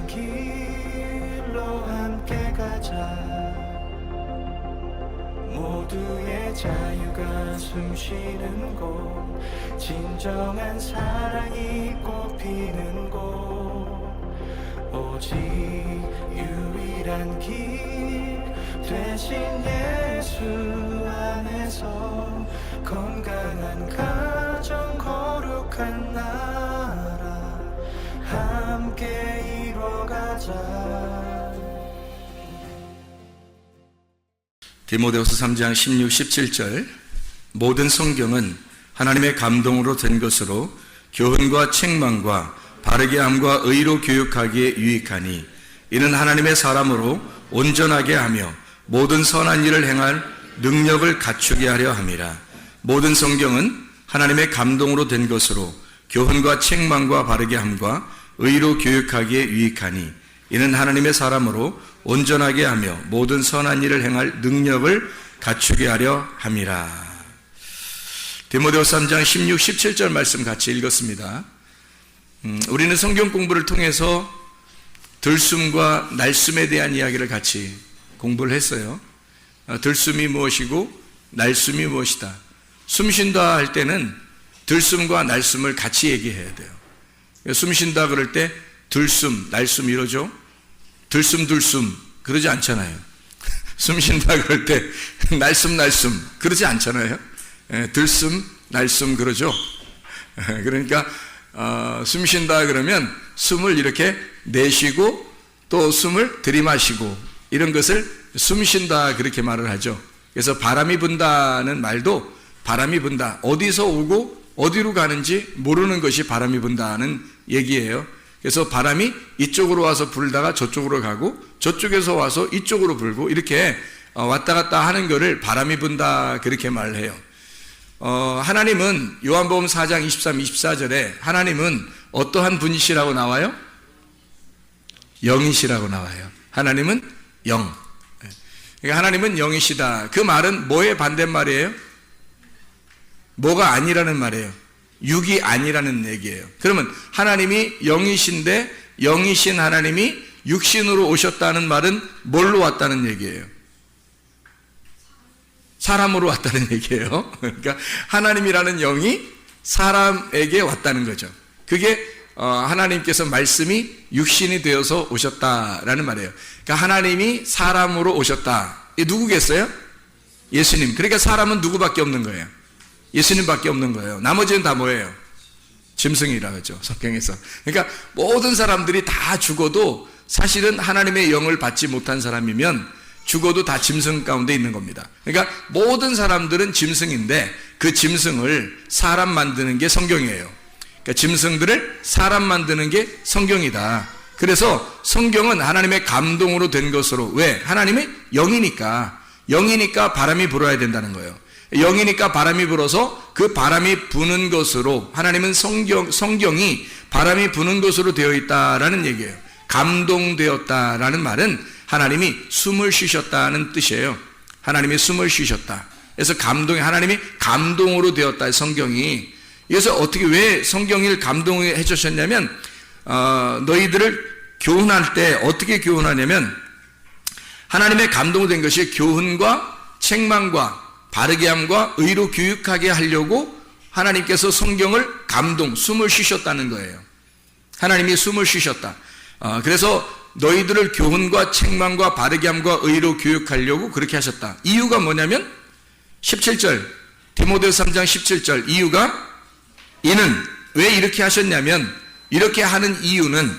길로 함께 가자. 모두의 자유가 숨쉬는 곳, 진정한 사랑이 꽃피는 곳, 오직 유일한 길 대신 예수 안에서 건강한 가정 거룩한 나라 함께 이뤄가자. 디모데후서 3장 16, 17절 모든 성경은 하나님의 감동으로 된 것으로 교훈과 책망과 바르게 함과 의로 교육하기에 유익하니 이는 하나님의 사람으로 온전하게 하며 모든 선한 일을 행할 능력을 갖추게 하려 함이라. 모든 성경은 하나님의 감동으로 된 것으로 교훈과 책망과 바르게 함과 의로 교육하기에 유익하니 이는 하나님의 사람으로 온전하게 하며 모든 선한 일을 행할 능력을 갖추게 하려 함이라. 디모데후서 3장 16, 17절 말씀 같이 읽었습니다. 우리는 성경 공부를 통해서 들숨과 날숨에 대한 이야기를 같이 공부를 했어요. 들숨이 무엇이고 날숨이 무엇이다. 숨쉰다 할 때는 들숨과 날숨을 같이 얘기해야 돼요. 숨쉰다 그럴 때 들숨, 날숨 이러죠. 들숨 그러지 않잖아요. 숨쉰다 그럴 때 날숨 그러지 않잖아요. 들숨, 날숨 그러죠. 그러니까 숨쉰다 그러면 숨을 이렇게 내쉬고 또 숨을 들이마시고 이런 것을 숨쉰다 그렇게 말을 하죠. 그래서 바람이 분다는 말도 바람이 분다, 어디서 오고 어디로 가는지 모르는 것이 바람이 분다는 얘기예요. 그래서 바람이 이쪽으로 와서 불다가 저쪽으로 가고 저쪽에서 와서 이쪽으로 불고 이렇게 왔다 갔다 하는 것을 바람이 분다 그렇게 말을 해요. 하나님은 요한복음 4장 23, 24절에 하나님은 어떠한 분이시라고 나와요? 영이시라고 나와요. 하나님은 영. 그러니까 하나님은 영이시다. 그 말은 뭐의 반대말이에요? 뭐가 아니라는 말이에요. 육이 아니라는 얘기예요. 그러면 하나님이 영이신데 영이신 하나님이 육신으로 오셨다는 말은 뭘로 왔다는 얘기예요? 사람으로 왔다는 얘기예요. 그러니까 하나님이라는 영이 사람에게 왔다는 거죠. 그게 하나님께서 말씀이 육신이 되어서 오셨다라는 말이에요. 그러니까 하나님이 사람으로 오셨다. 이게 누구겠어요? 예수님. 그러니까 사람은 누구밖에 없는 거예요? 예수님밖에 없는 거예요. 나머지는 다 뭐예요? 짐승이라고 하죠, 성경에서. 그러니까 모든 사람들이 다 죽어도 사실은 하나님의 영을 받지 못한 사람이면 죽어도 다 짐승 가운데 있는 겁니다. 그러니까 모든 사람들은 짐승인데 그 짐승을 사람 만드는 게 성경이에요. 그러니까 짐승들을 사람 만드는 게 성경이다. 그래서 성경은 하나님의 감동으로 된 것으로, 왜? 하나님이 영이니까 바람이 불어야 된다는 거예요. 영이니까 바람이 불어서 그 바람이 부는 것으로, 하나님은 성경이 바람이 부는 것으로 되어 있다라는 얘기예요. 감동되었다라는 말은 하나님이 숨을 쉬셨다는 뜻이에요. 하나님이 숨을 쉬셨다. 그래서 하나님이 감동으로 되었다, 성경이. 그래서 왜 성경을 감동해 주셨냐면, 너희들을 교훈할 때 어떻게 교훈하냐면, 하나님의 감동으로 된 것이 교훈과 책망과 바르게 함과 의로 교육하게 하려고 하나님께서 성경을 숨을 쉬셨다는 거예요. 하나님이 숨을 쉬셨다. 그래서 너희들을 교훈과 책망과 바르게 함과 의로 교육하려고 그렇게 하셨다. 이유가 뭐냐면 17절, 디모데후서 3장 17절, 이는 왜 이렇게 하셨냐면, 이렇게 하는 이유는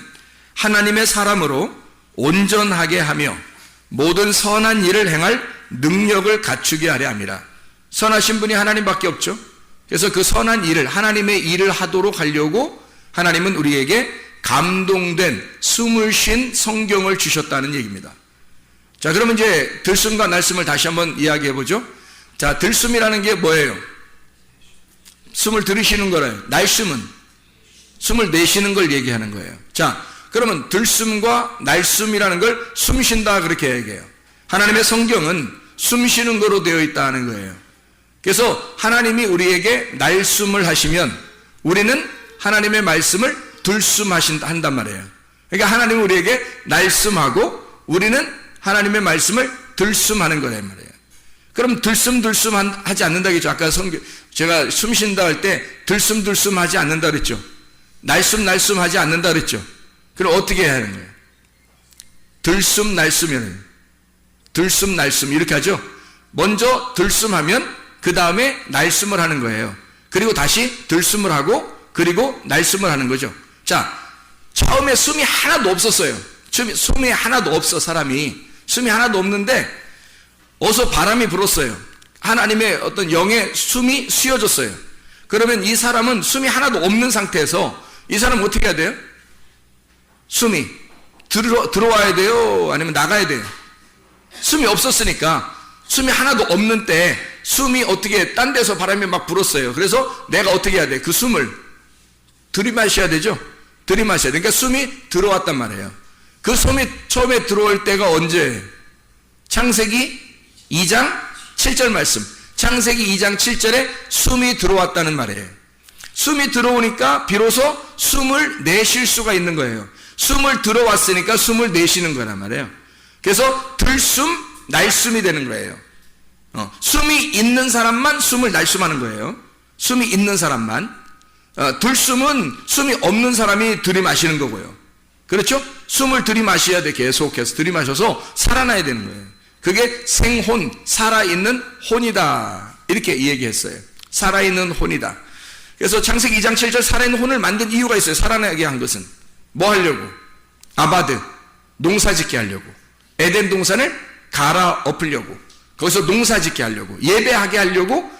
하나님의 사람으로 온전하게 하며 모든 선한 일을 행할 능력을 갖추게 하려 함이라. 선하신 분이 하나님밖에 없죠. 그래서 그 선한 일을, 하나님의 일을 하도록 하려고 하나님은 우리에게 감동된 숨을 쉰 성경을 주셨다는 얘기입니다. 자, 그러면 이제 들숨과 날숨을 다시 한번 이야기해 보죠. 자, 들숨이라는 게 뭐예요? 숨을 들이쉬는 거래요. 날숨은 숨을 내쉬는 걸 얘기하는 거예요. 자, 그러면 들숨과 날숨이라는 걸 숨쉰다 그렇게 얘기해요. 하나님의 성경은 숨쉬는 거로 되어 있다는 거예요. 그래서 하나님이 우리에게 날숨을 하시면 우리는 하나님의 말씀을 들숨한단 말이에요. 그러니까 하나님은 우리에게 날숨하고 우리는 하나님의 말씀을 들숨하는 거란 말이에요. 그럼 들숨 하지 않는다겠죠. 아까 제가 숨 쉰다 할 때 들숨 하지 않는다 그랬죠. 날숨 하지 않는다 그랬죠. 그럼 어떻게 해야 하는 거예요? 들숨 날숨 이렇게 하죠. 먼저 들숨하면 그 다음에 날숨을 하는 거예요. 그리고 다시 들숨을 하고 그리고 날숨을 하는 거죠. 자, 처음에 숨이 하나도 없었어요. 숨이 하나도 없어. 사람이 숨이 하나도 없는데 어서 바람이 불었어요. 하나님의 어떤 영의 숨이 쉬어졌어요. 그러면 이 사람은 숨이 하나도 없는 상태에서 이 사람은 어떻게 해야 돼요? 숨이 들어와야 돼요? 아니면 나가야 돼요? 숨이 없었으니까 숨이 하나도 없는 때 숨이 어떻게 딴 데서 바람이 막 불었어요. 그래서 내가 어떻게 해야 돼? 그 숨을 들이마셔야 되죠? 들이마셔야 돼. 그러니까 숨이 들어왔단 말이에요. 그 숨이 처음에 들어올 때가 언제? 창세기 2장 7절 말씀. 창세기 2장 7절에 숨이 들어왔다는 말이에요. 숨이 들어오니까 비로소 숨을 내쉴 수가 있는 거예요. 숨을 들어왔으니까 숨을 내쉬는 거란 말이에요. 그래서 들숨, 날숨이 되는 거예요. 숨이 있는 사람만 숨을 날숨하는 거예요. 숨이 있는 사람만. 들숨은 숨이 없는 사람이 들이마시는 거고요. 그렇죠? 숨을 들이마셔야 돼. 계속해서 들이마셔서 살아나야 되는 거예요. 그게 생혼, 살아있는 혼이다. 이렇게 얘기했어요. 살아있는 혼이다. 그래서 창세기 2장 7절 살아있는 혼을 만든 이유가 있어요. 살아나게 한 것은 뭐 하려고? 아바드, 농사짓게 하려고. 에덴 동산을 갈아엎으려고. 거기서 농사짓게 하려고, 예배하게 하려고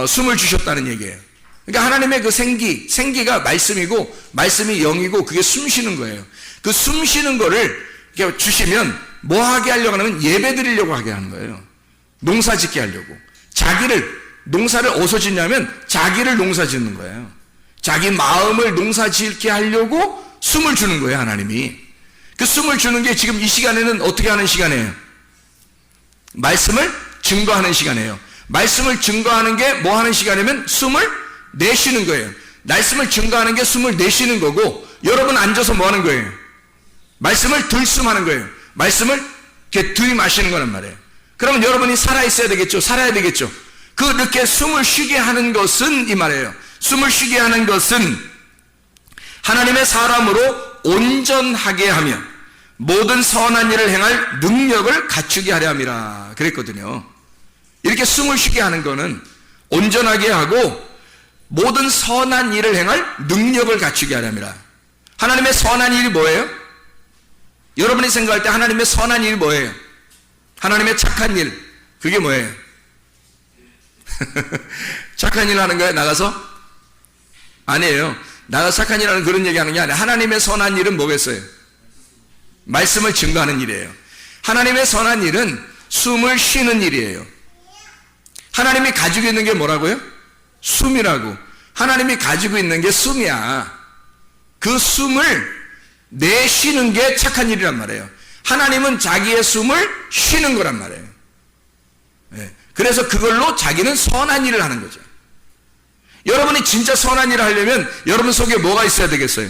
숨을 주셨다는 얘기예요. 그러니까 하나님의 그 생기가 말씀이고 말씀이 영이고 그게 숨 쉬는 거예요. 그 숨 쉬는 거를 이렇게 주시면 뭐 하게 하려고 하면 예배 드리려고 하게 하는 거예요. 농사 짓게 하려고. 농사를 어디서 짓냐면 자기를 농사 짓는 거예요. 자기 마음을 농사 짓게 하려고 숨을 주는 거예요, 하나님이. 그 숨을 주는 게 지금 이 시간에는 어떻게 하는 시간이에요? 말씀을 증거하는 시간이에요. 말씀을 증거하는 게 뭐 하는 시간이면 숨을 내쉬는 거예요. 말씀을 증거하는 게 숨을 내쉬는 거고, 여러분 앉아서 뭐 하는 거예요? 말씀을 들숨하는 거예요. 말씀을 이렇게 들이마시는 거란 말이에요. 그러면 여러분이 살아있어야 되겠죠. 살아야 되겠죠. 그렇게 숨을 쉬게 하는 것은 이 말이에요. 숨을 쉬게 하는 것은 하나님의 사람으로 온전하게 하며 모든 선한 일을 행할 능력을 갖추게 하려 함이라 그랬거든요. 이렇게 숨을 쉬게 하는 거는 온전하게 하고 모든 선한 일을 행할 능력을 갖추게 하려 함이라. 하나님의 선한 일이 뭐예요? 여러분이 생각할 때 하나님의 선한 일이 뭐예요? 하나님의 착한 일, 그게 뭐예요? 착한 일 하는 거예요? 나가서? 아니에요. 나가서 착한 일 하는 그런 얘기 하는 게 아니에요. 하나님의 선한 일은 뭐겠어요? 말씀을 증거하는 일이에요. 하나님의 선한 일은 숨을 쉬는 일이에요. 하나님이 가지고 있는 게 뭐라고요? 숨이라고. 하나님이 가지고 있는 게 숨이야. 그 숨을 내쉬는 게 착한 일이란 말이에요. 하나님은 자기의 숨을 쉬는 거란 말이에요. 그래서 그걸로 자기는 선한 일을 하는 거죠. 여러분이 진짜 선한 일을 하려면 여러분 속에 뭐가 있어야 되겠어요?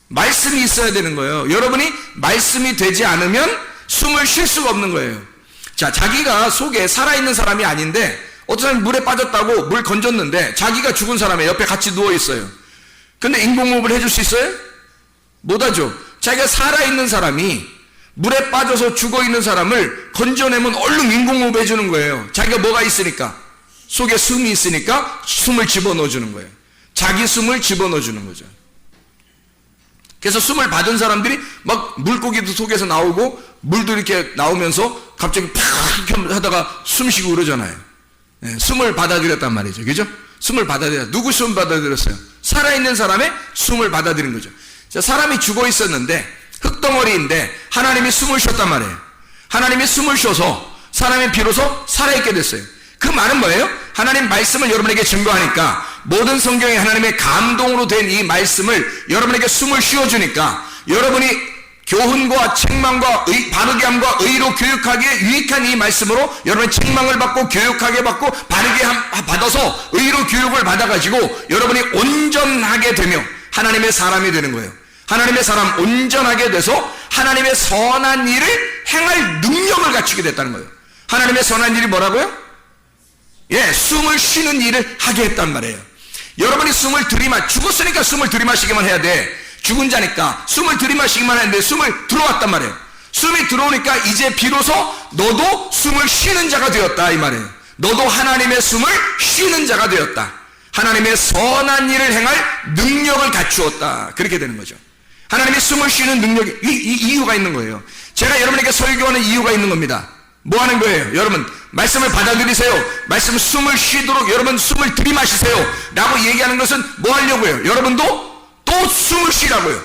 말씀이 있어야 되는 거예요. 여러분이 말씀이 되지 않으면 숨을 쉴 수가 없는 거예요. 자, 자기가 속에 살아있는 사람이 아닌데 어떤 사람이 물에 빠졌다고 물 건졌는데 자기가 죽은 사람이 옆에 같이 누워있어요. 근데 인공호흡을 해줄 수 있어요? 못하죠. 자기가 살아있는 사람이 물에 빠져서 죽어있는 사람을 건져내면 얼른 인공호흡 해주는 거예요. 자기가 뭐가 있으니까, 속에 숨이 있으니까 숨을 집어넣어주는 거예요. 자기 숨을 집어넣어주는 거죠. 그래서 숨을 받은 사람들이 막 물고기도 속에서 나오고 물도 이렇게 나오면서 갑자기 팍 이렇게 하다가 숨 쉬고 그러잖아요. 숨을 받아들였단 말이죠. 그죠? 숨을 받아들였어요. 누구 숨을 받아들였어요? 살아있는 사람의 숨을 받아들인 거죠. 자, 사람이 죽어 있었는데 흙덩어리인데 하나님이 숨을 쉬었단 말이에요. 하나님이 숨을 쉬어서 사람이 비로소 살아있게 됐어요. 그 말은 뭐예요? 하나님 말씀을 여러분에게 증거하니까 모든 성경에 하나님의 감동으로 된 이 말씀을 여러분에게 숨을 쉬어주니까 여러분이 교훈과 책망과 바르게 함과 의로 교육하기에 유익한 이 말씀으로 여러분이 책망을 받고 교육하게 받고 바르게 받아서 의로 교육을 받아가지고 여러분이 온전하게 되며 하나님의 사람이 되는 거예요. 하나님의 사람 온전하게 돼서 하나님의 선한 일을 행할 능력을 갖추게 됐다는 거예요. 하나님의 선한 일이 뭐라고요? 예, 숨을 쉬는 일을 하게 했단 말이에요. 여러분이 숨을 죽었으니까 숨을 들이마시기만 해야 돼. 죽은 자니까 숨을 들이마시기만 하는데 숨을 들어왔단 말이에요. 숨이 들어오니까 이제 비로소 너도 숨을 쉬는 자가 되었다 이 말이에요. 너도 하나님의 숨을 쉬는 자가 되었다. 하나님의 선한 일을 행할 능력을 갖추었다. 그렇게 되는 거죠. 하나님의 숨을 쉬는 능력이 이유가 있는 거예요. 제가 여러분에게 설교하는 이유가 있는 겁니다. 뭐 하는 거예요? 여러분 말씀을 받아들이세요. 말씀 숨을 쉬도록 여러분 숨을 들이마시세요 라고 얘기하는 것은 뭐 하려고요? 여러분도 또 숨을 쉬라고요.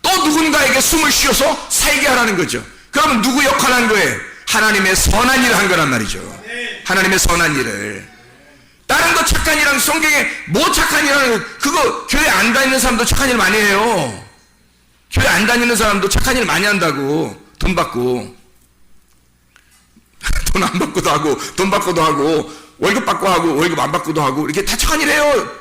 또 누군가에게 숨을 쉬어서 살게 하라는 거죠. 그러면 누구 역할을 한 거예요? 하나님의 선한 일을 한 거란 말이죠. 하나님의 선한 일을. 다른 거 착한 일이랑 성경에 뭐 착한 일하는 그거 교회 안 다니는 사람도 착한 일 많이 해요. 교회 안 다니는 사람도 착한 일 많이 한다고. 돈 받고 돈 안 받고도 하고 돈 받고도 하고 월급 받고 하고 월급 안 받고도 하고 이렇게 다 착한 일 해요.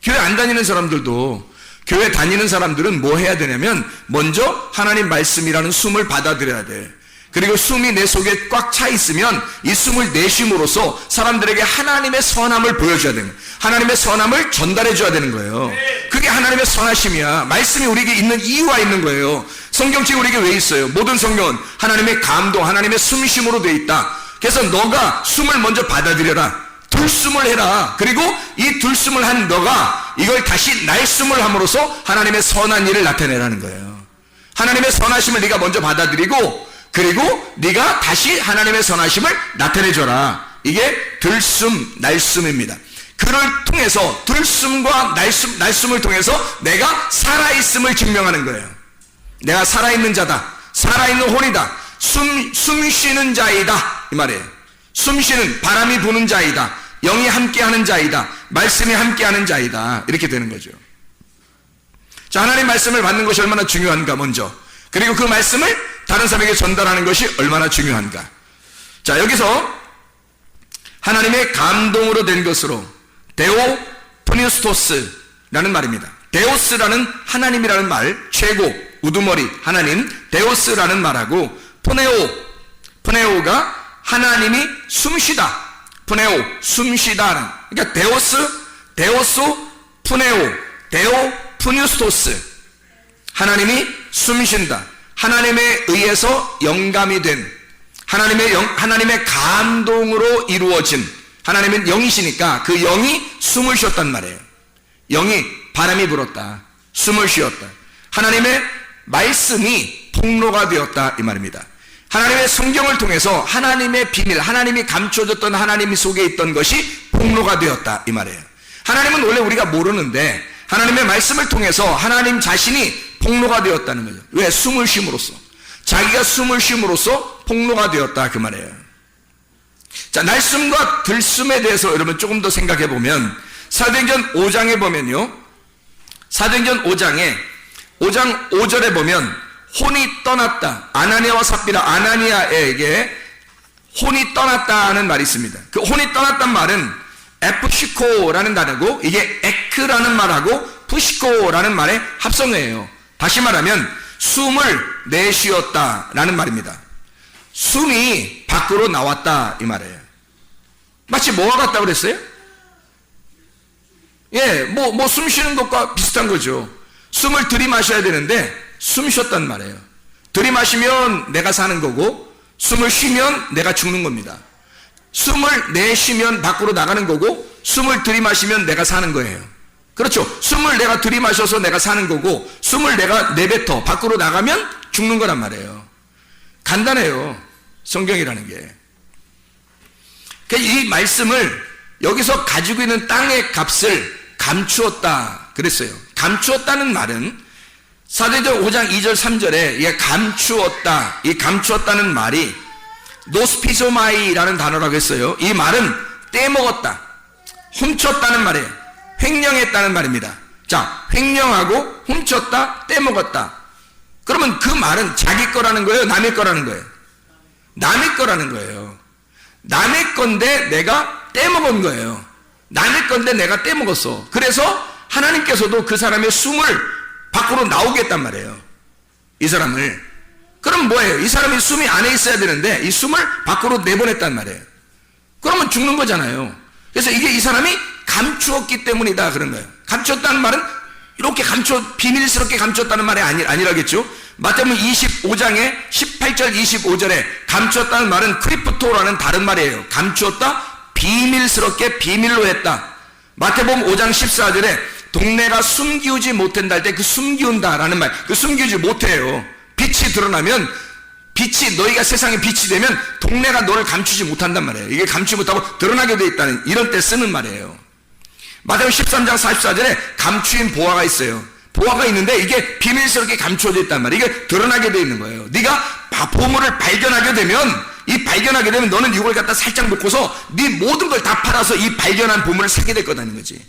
교회 안 다니는 사람들도. 교회 다니는 사람들은 뭐 해야 되냐면 먼저 하나님 말씀이라는 숨을 받아들여야 돼. 그리고 숨이 내 속에 꽉 차 있으면 이 숨을 내쉼으로써 사람들에게 하나님의 선함을 보여줘야 되는 거예요. 하나님의 선함을 전달해 줘야 되는 거예요. 그게 하나님의 선하심이야. 말씀이 우리에게 있는 이유가 있는 거예요. 성경책이 우리에게 왜 있어요? 모든 성경은 하나님의 감동, 하나님의 숨쉼으로 돼 있다. 그래서 너가 숨을 먼저 받아들여라. 들숨을 해라. 그리고 이 들숨을 한 너가 이걸 다시 날숨을 함으로써 하나님의 선한 일을 나타내라는 거예요. 하나님의 선하심을 네가 먼저 받아들이고 그리고 네가 다시 하나님의 선하심을 나타내줘라. 이게 들숨, 날숨입니다. 그를 통해서 들숨과 날숨을 통해서 내가 살아있음을 증명하는 거예요. 내가 살아있는 자다. 살아있는 혼이다. 숨 쉬는 자이다. 이 말이에요. 숨 쉬는 바람이 부는 자이다. 영이 함께하는 자이다. 말씀이 함께하는 자이다. 이렇게 되는 거죠. 자, 하나님 말씀을 받는 것이 얼마나 중요한가 먼저. 그리고 그 말씀을 다른 사람에게 전달하는 것이 얼마나 중요한가. 자, 여기서 하나님의 감동으로 된 것으로 데오 프니스토스라는 말입니다. 데오스라는 하나님이라는 말, 최고, 우두머리, 하나님, 데오스라는 말하고 프네오가 하나님이 숨쉬다. 프네오, 숨쉬다. 그러니까 데오소, 프네오, 데오 프니스토스. 하나님이 숨쉰다. 하나님에 의해서 영감이 된 하나님의 감동으로 이루어진 하나님은 영이시니까 그 영이 숨을 쉬었단 말이에요. 영이 바람이 불었다. 숨을 쉬었다. 하나님의 말씀이 폭로가 되었다 이 말입니다. 하나님의 성경을 통해서 하나님의 비밀, 하나님이 감춰졌던 하나님 속에 있던 것이 폭로가 되었다 이 말이에요. 하나님은 원래 우리가 모르는데 하나님의 말씀을 통해서 하나님 자신이 폭로가 되었다는 거죠. 왜? 숨을 쉼으로써. 자기가 숨을 쉼으로써 폭로가 되었다 그 말이에요. 자, 날숨과 들숨에 대해서 여러분 조금 더 생각해 보면 사도행전 5장에 보면요. 사도행전 5장 5절에 보면 혼이 떠났다. 아나니아와 삽비라, 아나니아에게 혼이 떠났다는 말이 있습니다. 그 혼이 떠났단 말은 에프시코라는 단어고 이게 에크라는 말하고 푸시코라는 말의 합성어예요. 다시 말하면 숨을 내쉬었다라는 말입니다. 숨이 밖으로 나왔다 이 말이에요. 마치 뭐와 같다고 그랬어요? 예, 뭐 숨 쉬는 것과 비슷한 거죠. 숨을 들이마셔야 되는데 숨 쉬었단 말이에요. 들이마시면 내가 사는 거고 숨을 쉬면 내가 죽는 겁니다. 숨을 내쉬면 밖으로 나가는 거고 숨을 들이마시면 내가 사는 거예요. 그렇죠. 숨을 내가 들이마셔서 내가 사는 거고 숨을 내가 내뱉어 밖으로 나가면 죽는 거란 말이에요. 간단해요. 성경이라는 게. 이 말씀을 여기서 가지고 있는 땅의 값을 감추었다 그랬어요. 감추었다는 말은 사도행전 5장 2절 3절에 이게 감추었다, 이 감추었다는 말이 노스피소마이라는 단어라고 했어요. 이 말은 떼먹었다, 훔쳤다는 말이에요. 횡령했다는 말입니다. 자, 횡령하고 훔쳤다, 떼먹었다. 그러면 그 말은 자기 거라는 거예요? 남의 거라는 거예요? 남의 거라는 거예요. 남의 건데 내가 떼먹은 거예요. 남의 건데 내가 떼먹었어. 그래서 하나님께서도 그 사람의 숨을 밖으로 나오게 했단 말이에요. 이 사람을. 그럼 뭐예요? 이 사람이 숨이 안에 있어야 되는데 이 숨을 밖으로 내보냈단 말이에요. 그러면 죽는 거잖아요. 그래서 이게 이 사람이 감추었기 때문이다 그런 거예요. 감추었다는 말은 이렇게 비밀스럽게 감추었다는 말이 아니라겠죠. 마태복음 25장에 18절 25절에 감추었다는 말은 크리프토라는 다른 말이에요. 감추었다, 비밀스럽게 비밀로 했다. 마태복음 5장 14절에 동네가 숨기우지 못한다 할 때 그 숨기운다라는 말, 그 숨기우지 못해요. 빛이 드러나면, 빛이, 너희가 세상에 빛이 되면 동네가 너를 감추지 못한단 말이에요. 이게 감추지 못하고 드러나게 되어 있다는, 이런 때 쓰는 말이에요. 마태복음 13장 44절에 감추인 보화가 있어요. 보화가 있는데 이게 비밀스럽게 감추어져 있단 말이에요. 이게 드러나게 되어 있는 거예요. 네가 보물을 발견하게 되면 너는 이걸 갖다 살짝 놓고서 네 모든 걸 다 팔아서 이 발견한 보물을 사게 될 거다는 거지.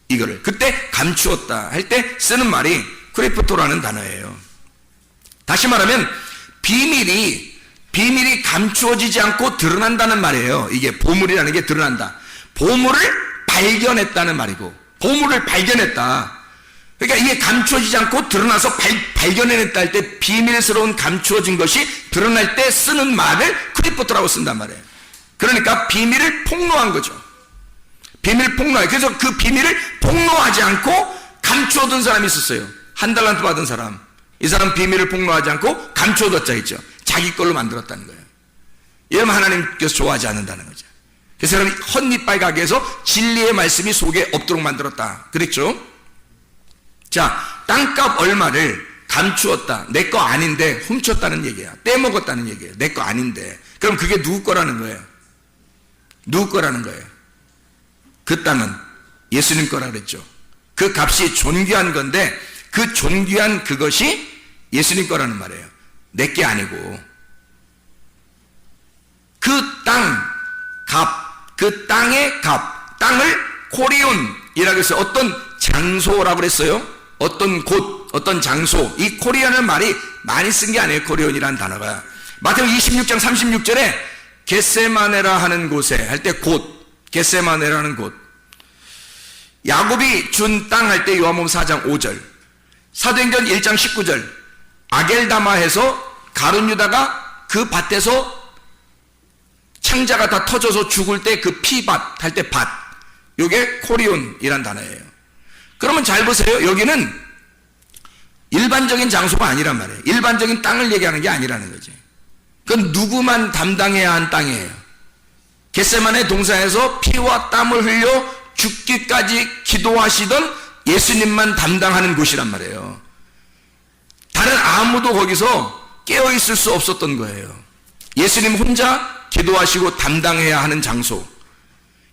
이거를 그때 감추었다 할 때 쓰는 말이 크리프토라는 단어예요. 다시 말하면 비밀이 감추어지지 않고 드러난다는 말이에요. 이게 보물이라는 게 드러난다. 보물을 발견했다는 말이고, 보물을 발견했다. 그러니까 이게 감추어지지 않고 드러나서 발견해냈다 할 때 비밀스러운 감추어진 것이 드러날 때 쓰는 말을 크리프토라고 쓴단 말이에요. 그러니까 비밀을 폭로한 거죠. 비밀 폭로해. 그래서 그 비밀을 폭로하지 않고 감추어둔 사람이 있었어요. 한 달란트 받은 사람. 이 사람 비밀을 폭로하지 않고 감추어뒀자 했죠. 자기 걸로 만들었다는 거예요. 이러면 하나님께서 좋아하지 않는다는 거죠. 그 사람이 헛이빨 가게 해서 진리의 말씀이 속에 없도록 만들었다 그랬죠. 자, 땅값 얼마를 감추었다. 내 거 아닌데 훔쳤다는 얘기야. 떼먹었다는 얘기예요. 내 거 아닌데. 그럼 그게 누구 거라는 거예요? 누구 거라는 거예요? 그 땅은 예수님 거라 그랬죠. 그 값이 존귀한 건데 그 존귀한 그것이 예수님 거라는 말이에요. 내 게 아니고. 그 땅 값, 그 땅의 값, 땅을 코리온이라고 했어요. 어떤 장소라고 그랬어요. 어떤 곳, 어떤 장소. 이 코리온은 말이 많이 쓴 게 아니에요. 코리온이라는 단어가. 마태복음 26장 36절에 겟세마네라 하는 곳에 할 때 곳, 겟세마네라는 곳. 야곱이 준 땅 할 때 요한복음 4장 5절. 사도행전 1장 19절. 아겔다마에서 가룟 유다가 그 밭에서 창자가 다 터져서 죽을 때 그 피밭 할 때 밭. 요게 코리온이란 단어예요. 그러면 잘 보세요. 여기는 일반적인 장소가 아니란 말이에요. 일반적인 땅을 얘기하는 게 아니라는 거지. 그건 누구만 담당해야 한 땅이에요. 겟세마네 동산에서 피와 땀을 흘려 죽기까지 기도하시던 예수님만 담당하는 곳이란 말이에요. 다른 아무도 거기서 깨어있을 수 없었던 거예요. 예수님 혼자 기도하시고 담당해야 하는 장소.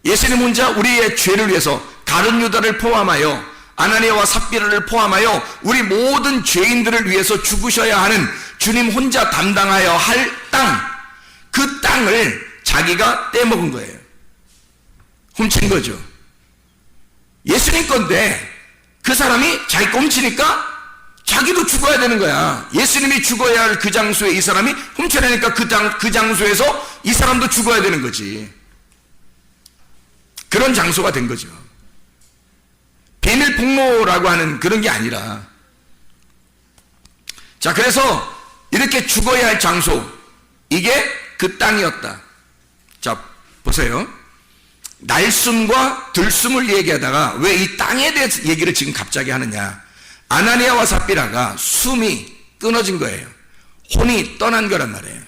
예수님 혼자 우리의 죄를 위해서 가룟 유다를 포함하여 아나니아와 삽비라를 포함하여 우리 모든 죄인들을 위해서 죽으셔야 하는 주님 혼자 담당하여 할 땅, 그 땅을 자기가 떼먹은 거예요. 훔친 거죠. 예수님 건데 그 사람이 자기 거 훔치니까 자기도 죽어야 되는 거야. 예수님이 죽어야 할 그 장소에 이 사람이 훔쳐내니까 그 장소에서 이 사람도 죽어야 되는 거지. 그런 장소가 된 거죠. 비밀 폭로라고 하는 그런 게 아니라. 자, 그래서 이렇게 죽어야 할 장소, 이게 그 땅이었다. 자, 보세요. 날숨과 들숨을 얘기하다가 왜 이 땅에 대해서 얘기를 지금 갑자기 하느냐. 아나니아와 삽비라가 숨이 끊어진 거예요. 혼이 떠난 거란 말이에요.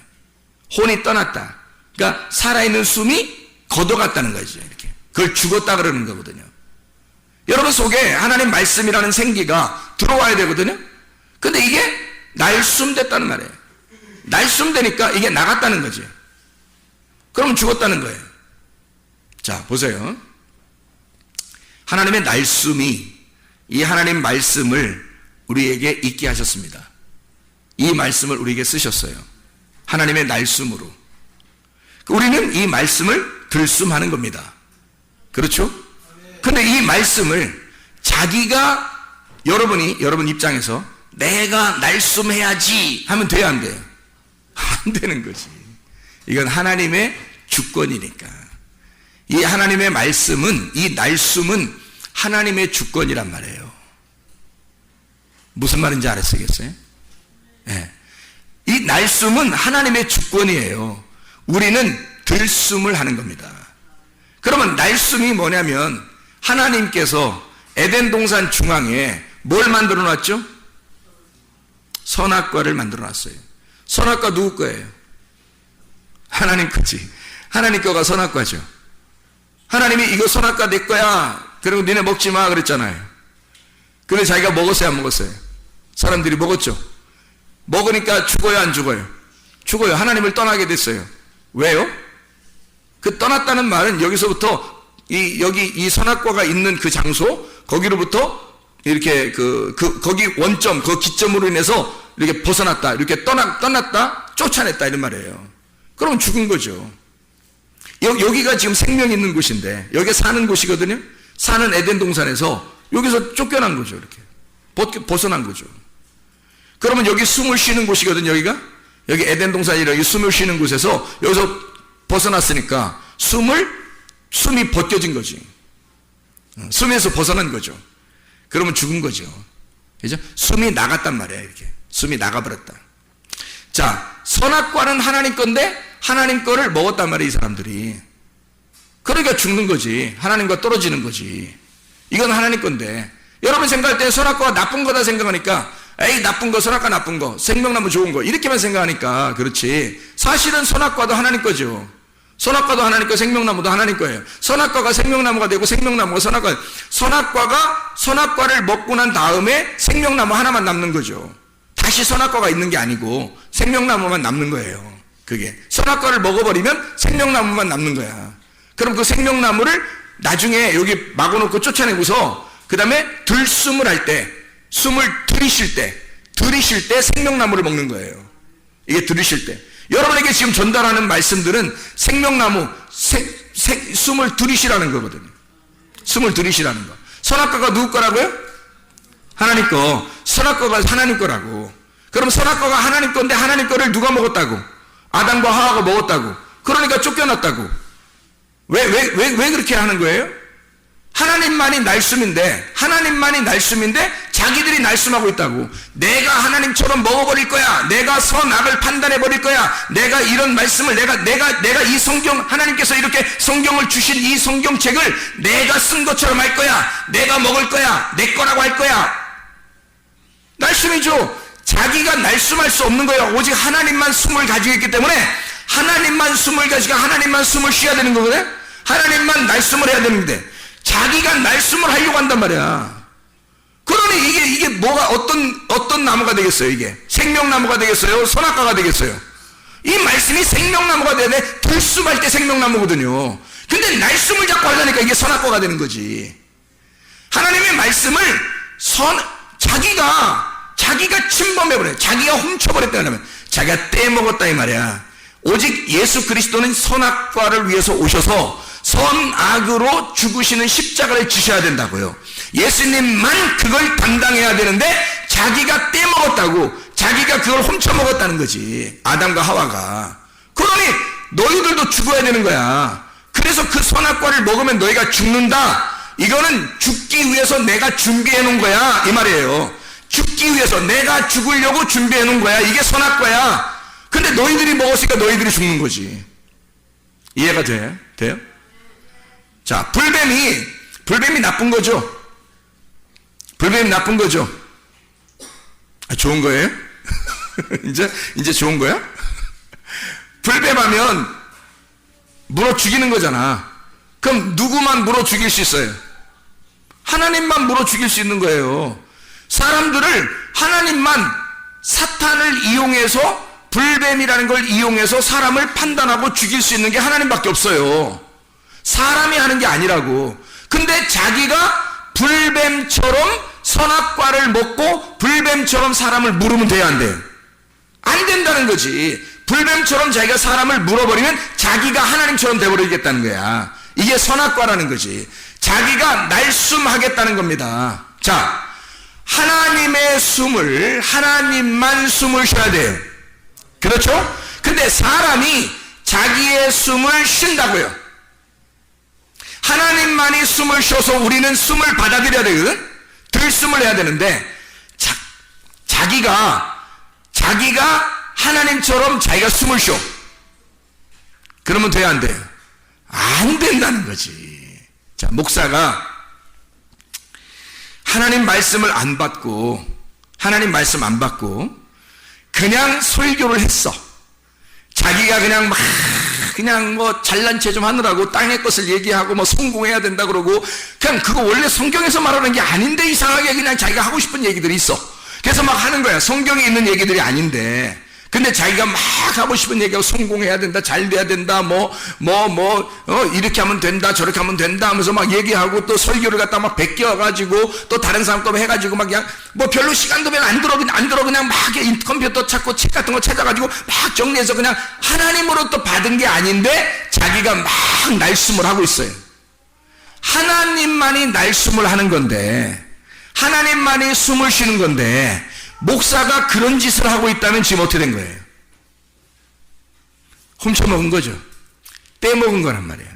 혼이 떠났다. 그러니까 살아있는 숨이 걷어갔다는 거죠. 이렇게. 그걸 죽었다 그러는 거거든요. 여러분 속에 하나님 말씀이라는 생기가 들어와야 되거든요. 근데 이게 날숨됐다는 말이에요. 날숨되니까 이게 나갔다는 거지. 그럼 죽었다는 거예요. 자, 보세요. 하나님의 날숨이 이 하나님 말씀을 우리에게 있게 하셨습니다. 이 말씀을 우리에게 쓰셨어요. 하나님의 날숨으로. 우리는 이 말씀을 들숨하는 겁니다. 그렇죠? 근데 이 말씀을 자기가 여러분 입장에서 내가 날숨해야지 하면 돼야 안 돼요? 안 되는 거지. 이건 하나님의 주권이니까. 이 하나님의 말씀은, 이 날숨은 하나님의 주권이란 말이에요. 무슨 말인지 알았어요? 예. 이 날숨은 하나님의 주권이에요. 우리는 들숨을 하는 겁니다. 그러면 날숨이 뭐냐면 하나님께서 에덴 동산 중앙에 뭘 만들어 놨죠? 선악과를 만들어 놨어요. 선악과 누구 거예요? 하나님 거지. 하나님 거가 선악과죠. 하나님이 이거 선악과 내 거야. 그리고 니네 먹지 마 그랬잖아요. 근데 자기가 먹었어요, 안 먹었어요? 사람들이 먹었죠. 먹으니까 죽어요, 안 죽어요? 죽어요. 하나님을 떠나게 됐어요. 왜요? 그 떠났다는 말은 여기서부터 여기 이 선악과가 있는 그 장소 거기로부터 이렇게 거기 원점 그 기점으로 인해서 이렇게 벗어났다, 이렇게 떠났다, 쫓아냈다 이런 말이에요. 그럼 죽은 거죠. 여기가 지금 생명 있는 곳인데 여기 사는 곳이거든요. 사는 에덴 동산에서 여기서 쫓겨난 거죠. 이렇게 벗어난 거죠. 그러면 여기 숨을 쉬는 곳이거든요. 여기 에덴 동산이 여기 숨을 쉬는 곳에서 여기서 벗어났으니까 숨이 벗겨진 거지. 숨에서 벗어난 거죠. 그러면 죽은 거죠. 그죠? 숨이 나갔단 말이에요. 이렇게 숨이 나가버렸다. 자, 선악과는 하나님 건데 하나님 거를 먹었단 말이에요. 이 사람들이. 그러니까 죽는 거지. 하나님과 떨어지는 거지. 이건 하나님 건데 여러분 생각할 때 선악과가 나쁜 거다 생각하니까 에이 나쁜 거, 선악과 나쁜 거, 생명나무 좋은 거 이렇게만 생각하니까 그렇지. 사실은 선악과도 하나님 거죠. 선악과도 하나님 거, 생명나무도 하나님 거예요. 선악과가 생명나무가 되고 생명나무가 선악과. 선악과가 선악과를 먹고 난 다음에 생명나무 하나만 남는 거죠. 다시 선악과가 있는 게 아니고 생명나무만 남는 거예요. 그게 선악과를 먹어버리면 생명나무만 남는 거야. 그럼 그 생명나무를 나중에 여기 막아놓고 쫓아내고서 그 다음에 들숨을 할 때, 숨을 들이쉴 때 생명나무를 먹는 거예요. 이게 들이쉴 때. 여러분에게 지금 전달하는 말씀들은 생명나무, 숨을 들이쉬라는 거거든요. 숨을 들이쉬라는 거. 선악과가 누구 거라고요? 하나님 거. 선악과가 하나님 거라고. 그럼 선악과가 하나님 건데 하나님 거를 누가 먹었다고? 아담과 하와가 먹었다고. 그러니까 쫓겨났다고. 왜 그렇게 하는 거예요? 하나님만이 날숨인데 자기들이 날숨하고 있다고. 내가 하나님처럼 먹어버릴 거야. 내가 선악을 판단해버릴 거야. 내가 이런 말씀을 내가 이 성경, 하나님께서 이렇게 성경을 주신 이 성경책을 내가 쓴 것처럼 할 거야. 내가 먹을 거야. 내 거라고 할 거야. 날숨이죠. 자기가 날숨할 수 없는 거예요. 오직 하나님만 숨을 가지고 있기 때문에 하나님만 숨을 가지고 하나님만 숨을 쉬어야 되는 거거든. 하나님만 날숨을 해야 되는데 자기가 날숨을 하려고 한단 말이야. 그러니 이게 뭐가 어떤 나무가 되겠어요? 이게 생명나무가 되겠어요? 선악과가 되겠어요? 이 말씀이 생명나무가 돼야 돼. 들숨할 때 생명나무거든요. 근데 날숨을 자꾸 하려니까 이게 선악과가 되는 거지. 하나님의 말씀을 자기가 침범해버려요. 자기가 훔쳐버렸다면 자기가 떼먹었다 이 말이야. 오직 예수 그리스도는 선악과를 위해서 오셔서 선악으로 죽으시는 십자가를 지셔야 된다고요. 예수님만 그걸 담당해야 되는데 자기가 떼먹었다고. 자기가 그걸 훔쳐먹었다는 거지. 아담과 하와가. 그러니 너희들도 죽어야 되는 거야. 그래서 그 선악과를 먹으면 너희가 죽는다. 이거는 죽기 위해서 내가 준비해 놓은 거야 이 말이에요. 죽기 위해서 내가 죽으려고 준비해 놓은 거야. 이게 선악과야. 근데 너희들이 먹었으니까 너희들이 죽는 거지. 이해가 돼요? 자, 불뱀이 나쁜 거죠? 불뱀이 나쁜 거죠? 좋은 거예요? 이제 좋은 거야? 불뱀하면 물어 죽이는 거잖아. 그럼 누구만 물어 죽일 수 있어요? 하나님만 물어 죽일 수 있는 거예요. 사람들을 하나님만 사탄을 이용해서 불뱀이라는 걸 이용해서 사람을 판단하고 죽일 수 있는 게 하나님밖에 없어요. 사람이 하는 게 아니라고. 근데 자기가 불뱀처럼 선악과를 먹고 불뱀처럼 사람을 물으면 돼야 안 돼? 안 된다는 거지. 불뱀처럼 자기가 사람을 물어버리면 자기가 하나님처럼 돼버리겠다는 거야. 이게 선악과라는 거지. 자기가 날숨하겠다는 겁니다. 자, 하나님만 숨을 쉬어야 돼요. 그렇죠? 근데 사람이 자기의 숨을 쉰다고요. 하나님만이 숨을 쉬어서 우리는 숨을 받아들여야 되거든. 들숨을 해야 되는데 자기가 하나님처럼 자기가 숨을 쉬어. 그러면 돼야 안 돼요? 안 된다는 거지. 자, 목사가 하나님 말씀을 안 받고 그냥 설교를 했어. 자기가 그냥 뭐 잘난 체 좀 하느라고 땅의 것을 얘기하고 뭐 성공해야 된다 그러고, 그냥 그거 원래 성경에서 말하는 게 아닌데 이상하게 그냥 자기가 하고 싶은 얘기들이 있어. 그래서 막 하는 거야. 성경에 있는 얘기들이 아닌데. 근데 자기가 막 하고 싶은 얘기하고 성공해야 된다, 잘 돼야 된다, 이렇게 하면 된다, 저렇게 하면 된다 하면서 막 얘기하고, 또 설교를 갖다 막 베껴가지고, 또 다른 사람 거 해가지고 막 그냥 뭐 별로 시간도 별로 안 들어 그냥 막 컴퓨터 찾고 책 같은 거 찾아가지고 막 정리해서 그냥 하나님으로부터 받은 게 아닌데 자기가 막 날숨을 하고 있어요. 하나님만이 날숨을 하는 건데, 하나님만이 숨을 쉬는 건데, 목사가 그런 짓을 하고 있다면 지금 어떻게 된 거예요? 훔쳐먹은 거죠. 떼먹은 거란 말이에요.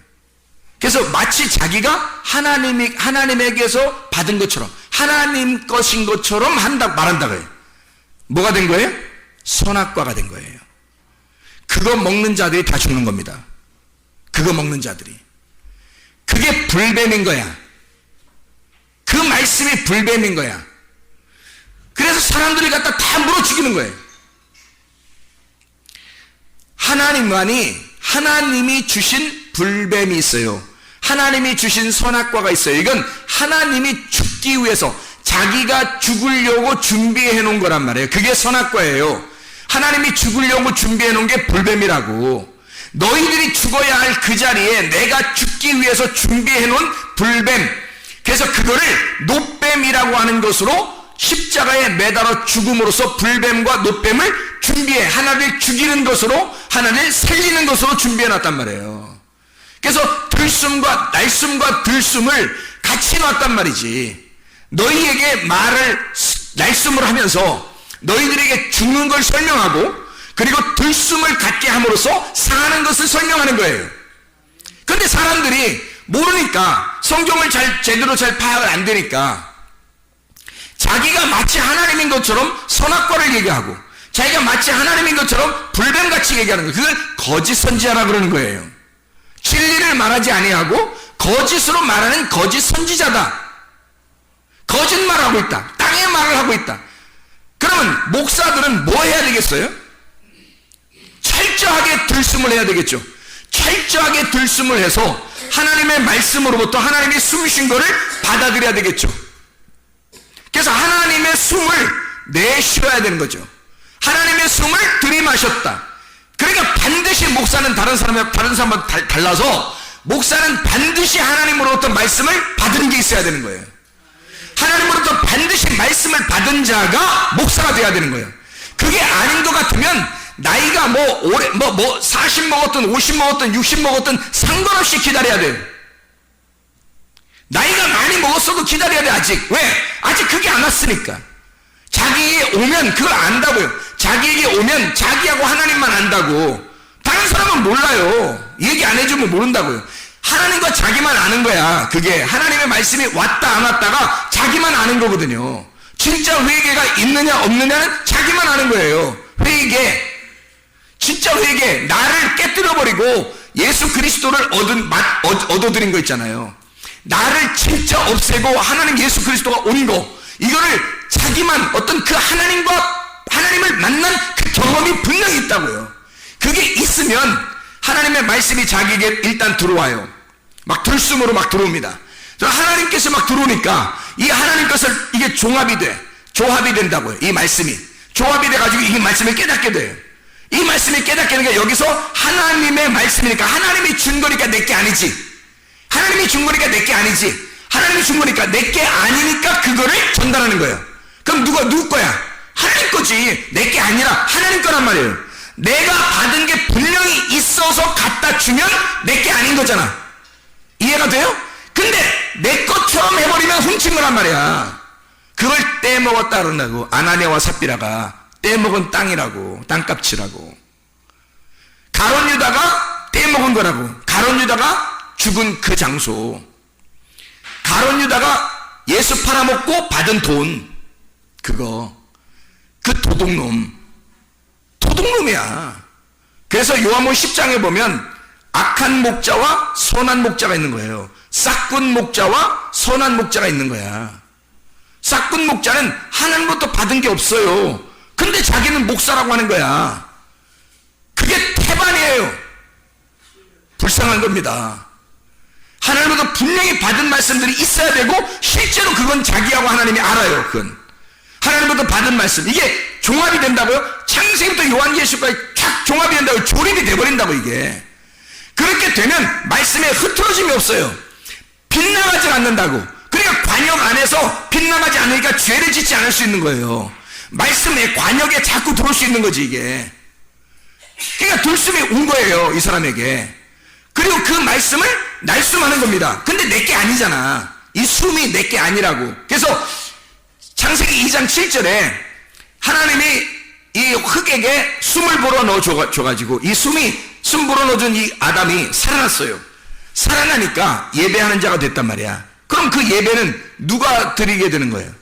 그래서 마치 자기가 하나님에게서 받은 것처럼, 하나님 것인 것처럼 말한다고요. 뭐가 된 거예요? 선악과가 된 거예요. 그거 먹는 자들이 다 죽는 겁니다. 그거 먹는 자들이. 그게 불뱀인 거야. 그 말씀이 불뱀인 거야. 그래서 사람들이 갖다 다 물어 죽이는 거예요. 하나님이 주신 불뱀이 있어요. 하나님이 주신 선악과가 있어요. 이건 하나님이 죽기 위해서 자기가 죽으려고 준비해 놓은 거란 말이에요. 그게 선악과예요. 하나님이 죽으려고 준비해 놓은 게 불뱀이라고. 너희들이 죽어야 할 그 자리에 내가 죽기 위해서 준비해 놓은 불뱀. 그래서 그거를 노뱀이라고 하는 것으로 십자가에 매달아 죽음으로써 불뱀과 노뱀을 준비해, 하나를 죽이는 것으로, 하나를 살리는 것으로 준비해 놨단 말이에요. 그래서 들숨과 날숨과 들숨을 같이 놨단 말이지. 너희에게 날숨을 하면서 너희들에게 죽는 걸 설명하고, 그리고 들숨을 갖게 함으로써 사는 것을 설명하는 거예요. 그런데 사람들이 모르니까, 성경을 제대로 잘 파악을 안 되니까, 자기가 마치 하나님인 것처럼 선악과를 얘기하고, 자기가 마치 하나님인 것처럼 불뱀같이 얘기하는 거예요. 그걸 거짓 선지자라 그러는 거예요. 진리를 말하지 아니하고 거짓으로 말하는 거짓 선지자다. 거짓말하고 있다. 땅의 말을 하고 있다. 그러면 목사들은 뭐 해야 되겠어요? 철저하게 들숨을 해야 되겠죠. 철저하게 들숨을 해서 하나님의 말씀으로부터 하나님이 숨으신 것을 받아들여야 되겠죠. 그래서 하나님의 숨을 내쉬어야 되는 거죠. 하나님의 숨을 들이마셨다. 그러니까 반드시 목사는 다른 사람과 달라서, 목사는 반드시 하나님으로부터 말씀을 받은 게 있어야 되는 거예요. 하나님으로부터 반드시 말씀을 받은 자가 목사가 돼야 되는 거예요. 그게 아닌 것 같으면 나이가 40 먹었든 50 먹었든 60 먹었든 상관없이 기다려야 돼요. 나이가 많이 먹었어도 기다려야 돼. 아직. 왜? 아직 그게 안 왔으니까. 자기에게 오면 그걸 안다고요. 자기에게 오면 자기하고 하나님만 안다고. 다른 사람은 몰라요. 얘기 안 해주면 모른다고요. 하나님과 자기만 아는 거야. 그게 하나님의 말씀이 왔다 안 왔다가 자기만 아는 거거든요. 진짜 회개가 있느냐 없느냐는 자기만 아는 거예요. 진짜 회개, 나를 깨뜨려버리고 예수 그리스도를 얻어들인 거 있잖아요. 나를 진짜 없애고 하나님 예수 그리스도가 온 거, 이거를 자기만 어떤 그 하나님을 만난 그 경험이 분명히 있다고요. 그게 있으면 하나님의 말씀이 자기에게 일단 들어와요. 막 들숨으로 막 들어옵니다. 하나님께서 막 들어오니까 이 하나님 것을 이게 조합이 된다고요. 이 말씀이 조합이 돼가지고 이 말씀을 깨닫게 돼요. 이 말씀이 깨닫게 되니까 여기서 하나님의 말씀이니까, 하나님이 준 거니까 내게 아니지. 하나님이 준 거니까 내게 아니지. 하나님이 준 거니까 내게 아니니까 그거를 전달하는 거예요. 그럼 누구 거야? 하나님 거지. 내게 아니라 하나님 거란 말이에요. 내가 받은 게 분명히 있어서 갖다 주면 내게 아닌 거잖아. 이해가 돼요? 근데 내 것처럼 해버리면 훔친 거란 말이야. 그걸 떼먹었다 그런다고. 아나니아와 삽비라가 떼먹은 땅이라고, 땅값이라고. 가룟 유다가 떼먹은 거라고. 가룟 유다가 죽은 그 장소, 가룟 유다가 예수 팔아먹고 받은 돈, 그 도둑놈이야. 그래서 요한복음 10장에 보면 악한 목자와 선한 목자가 있는 거예요. 싹군 목자와 선한 목자가 있는 거야. 싹군 목자는 하나님부터 받은 게 없어요. 근데 자기는 목사라고 하는 거야. 그게 태반이에요. 불쌍한 겁니다. 하나님부터 분명히 받은 말씀들이 있어야 되고 실제로 그건 자기하고 하나님이 알아요. 그건 하나님부터 받은 말씀, 이게 종합이 된다고요? 창세기부터 요한계시록까지 쫙 종합이 된다고요? 조립이 돼버린다고. 이게 그렇게 되면 말씀에 흐트러짐이 없어요. 빗나가지 않는다고. 그러니까 관역 안에서 빗나가지 않으니까 죄를 짓지 않을 수 있는 거예요. 말씀의 관역에 자꾸 들어올 수 있는 거지 이게. 그러니까 들숨이 온 거예요 이 사람에게. 그리고 그 말씀을 날숨하는 겁니다. 근데 내게 아니잖아. 이 숨이 내게 아니라고. 그래서 창세기 2장 7절에 하나님이 이 흙에게 숨을 불어 넣어줘가지고 이 숨 불어 넣어준 이 아담이 살아났어요. 살아나니까 예배하는 자가 됐단 말이야. 그럼 그 예배는 누가 드리게 되는 거예요?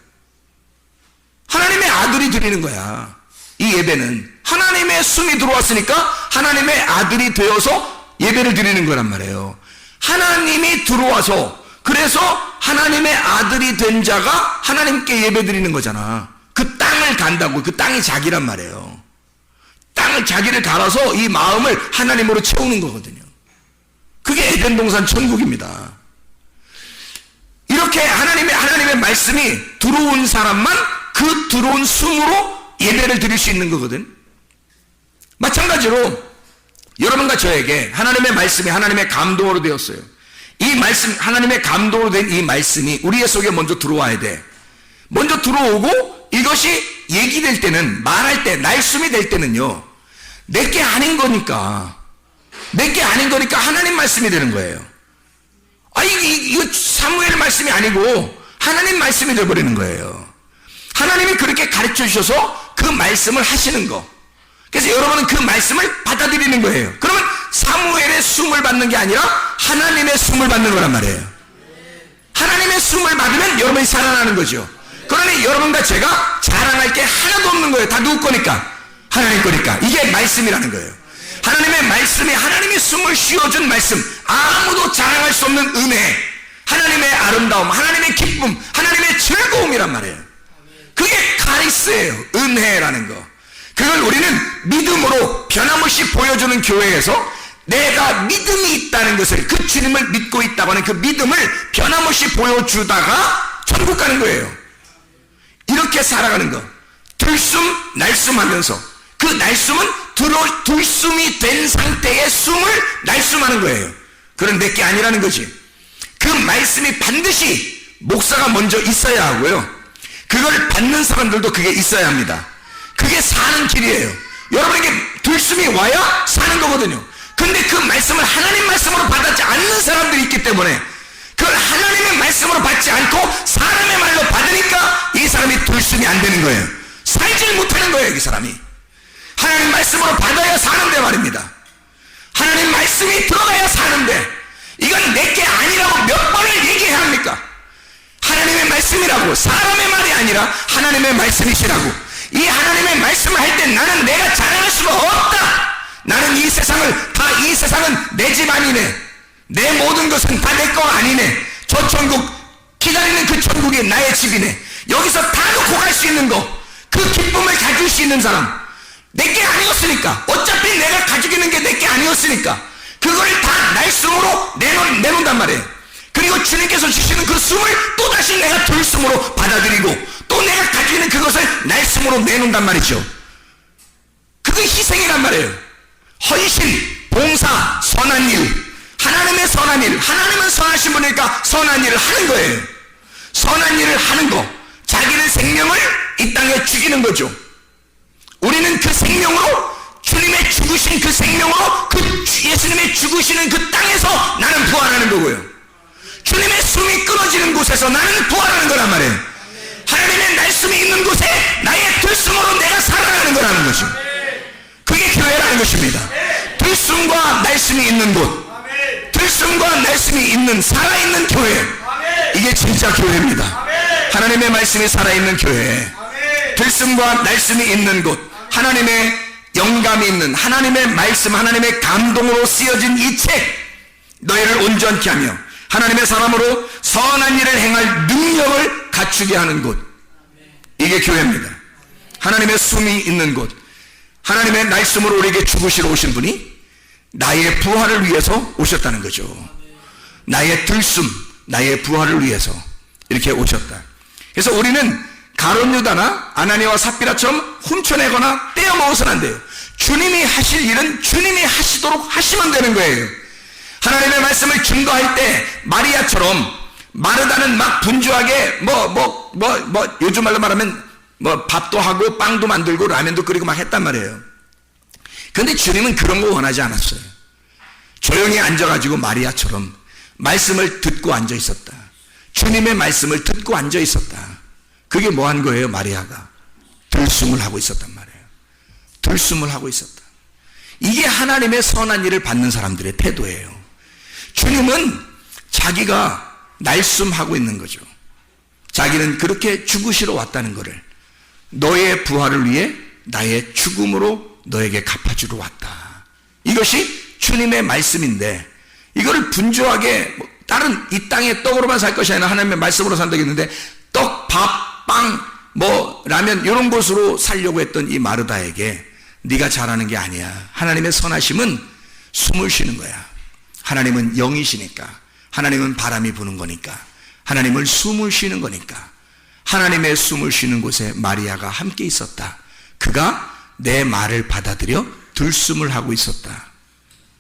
하나님의 아들이 드리는 거야. 이 예배는 하나님의 숨이 들어왔으니까 하나님의 아들이 되어서 예배를 드리는 거란 말이에요. 하나님이 들어와서, 그래서 하나님의 아들이 된 자가 하나님께 예배 드리는 거잖아. 그 땅을 간다고. 그 땅이 자기란 말이에요. 땅을 자기를 갈아서 이 마음을 하나님으로 채우는 거거든요. 그게 에덴 동산 천국입니다. 이렇게 하나님의 말씀이 들어온 사람만 그 들어온 숨으로 예배를 드릴 수 있는 거거든. 마찬가지로 여러분과 저에게 하나님의 말씀이 하나님의 감동으로 되었어요. 이 말씀, 하나님의 감동으로 된 이 말씀이 우리의 속에 먼저 들어와야 돼. 먼저 들어오고 이것이 얘기될 때는, 말할 때, 날숨이 될 때는요, 내게 아닌 거니까 하나님 말씀이 되는 거예요. 이거 사무엘 말씀이 아니고 하나님 말씀이 되어버리는 거예요. 하나님이 그렇게 가르쳐 주셔서 그 말씀을 하시는 거. 그래서 여러분은 그 말씀을 받아들이는 거예요. 그러면 사무엘의 숨을 받는 게 아니라 하나님의 숨을 받는 거란 말이에요. 하나님의 숨을 받으면 여러분이 살아나는 거죠. 그러니 여러분과 제가 자랑할 게 하나도 없는 거예요. 다 누구 거니까? 하나님 거니까. 이게 말씀이라는 거예요. 하나님의 말씀이, 하나님의 숨을 쉬어준 말씀, 아무도 자랑할 수 없는 은혜, 하나님의 아름다움, 하나님의 기쁨, 하나님의 즐거움이란 말이에요. 그게 카리스예요. 은혜라는 거. 그걸 우리는 믿음으로 변함없이 보여주는 교회에서 내가 믿음이 있다는 것을, 그 주님을 믿고 있다고 하는 그 믿음을 변함없이 보여주다가 천국 가는 거예요. 이렇게 살아가는 거. 들숨 날숨하면서 그 날숨은 들숨이 된 상태의 숨을 날숨하는 거예요. 그건 내게 아니라는 거지. 그 말씀이 반드시 목사가 먼저 있어야 하고요, 그걸 받는 사람들도 그게 있어야 합니다. 그게 사는 길이에요. 여러분에게 들숨이 와야 사는 거거든요. 근데 그 말씀을 하나님 말씀으로 받지 않는 사람들이 있기 때문에, 그걸 하나님의 말씀으로 받지 않고 사람의 말로 받으니까 이 사람이 들숨이 안 되는 거예요. 살질 못하는 거예요. 이 사람이 하나님 말씀으로 받아야 사는데 말입니다. 하나님 말씀이 들어가야 사는데, 이건 내게 아니라고 몇 번을 얘기해야 합니까? 하나님의 말씀이라고, 사람의 말이 아니라 하나님의 말씀이시라고. 이 하나님의 말씀을 할 때 나는 내가 자랑할 수가 없다. 나는 이 세상은 내 집 아니네. 내 모든 것은 다 내 거 아니네. 저 천국, 기다리는 그 천국이 나의 집이네. 여기서 다 놓고 갈 수 있는 거, 그 기쁨을 가질 수 있는 사람, 내게 아니었으니까, 어차피 내가 가지고 있는 게 내게 아니었으니까 그걸 다 날숨으로 내놓는단 말이에요. 그리고 주님께서 주시는 그 숨을 또다시 내가 들숨으로 받아들이고, 또 내가 가지고 있는 그것을 날숨으로 내놓는단 말이죠. 그게 희생이란 말이에요. 헌신, 봉사, 선한 일, 하나님의 선한 일, 하나님은 선하신 분이니까 선한 일을 하는 거예요. 선한 일을 하는 거, 자기의 생명을 이 땅에 죽이는 거죠. 우리는 그 생명으로, 주님의 죽으신 그 생명으로, 그 예수님의 죽으시는 그 땅에서 나는 부활하는 거고요, 주님의 숨이 끊어지는 곳에서 나는 부활하는 거란 말이에요. 하나님의 날숨이 있는 곳에 나의 들숨으로 내가 살아가는 거라는 거죠. 그게 교회라는 것입니다. 들숨과 날숨이 있는 곳, 들숨과 날숨이 있는, 살아있는 교회, 이게 진짜 교회입니다. 하나님의 말씀이 살아있는 교회. 하나님의 들숨과 날숨이 있는 곳, 하나님의 영감이 있는, 하나님의 말씀, 하나님의 감동으로 쓰여진 이 책, 너희를 온전케 하며 하나님의 사람으로 선한 일을 행할 능력을 갖추게 하는 곳, 이게 교회입니다. 하나님의 숨이 있는 곳, 하나님의 날숨으로 우리에게 죽으시러 오신 분이 나의 부활을 위해서 오셨다는 거죠. 나의 들숨, 나의 부활을 위해서 이렇게 오셨다. 그래서 우리는 가룟 유다나 아나니아와 삽비라처럼 훔쳐내거나 떼어먹어서는 안 돼요. 주님이 하실 일은 주님이 하시도록 하시면 되는 거예요. 하나님의 말씀을 증거할 때 마리아처럼 마르다는 막 분주하게 요즘 말로 말하면 밥도 하고 빵도 만들고 라면도 끓이고 막 했단 말이에요. 그런데 주님은 그런 거 원하지 않았어요. 조용히 앉아가지고 마리아처럼 말씀을 듣고 앉아 있었다. 주님의 말씀을 듣고 앉아 있었다. 그게 뭐 한 거예요? 마리아가 들숨을 하고 있었단 말이에요. 들숨을 하고 있었다. 이게 하나님의 선한 일을 받는 사람들의 태도예요. 주님은 자기가 날숨하고 있는 거죠. 자기는 그렇게 죽으시러 왔다는 것을, 너의 부활을 위해 나의 죽음으로 너에게 갚아주러 왔다. 이것이 주님의 말씀인데, 이거를 분주하게 다른 이 땅의 떡으로만 살 것이 아니라 하나님의 말씀으로 산다고 했는데, 떡, 밥, 빵, 라면 이런 것으로 살려고 했던 이 마르다에게 네가 잘하는 게 아니야. 하나님의 선하심은 숨을 쉬는 거야. 하나님은 영이시니까, 하나님은 바람이 부는 거니까, 하나님은 숨을 쉬는 거니까, 하나님의 숨을 쉬는 곳에 마리아가 함께 있었다. 그가 내 말을 받아들여 들숨을 하고 있었다.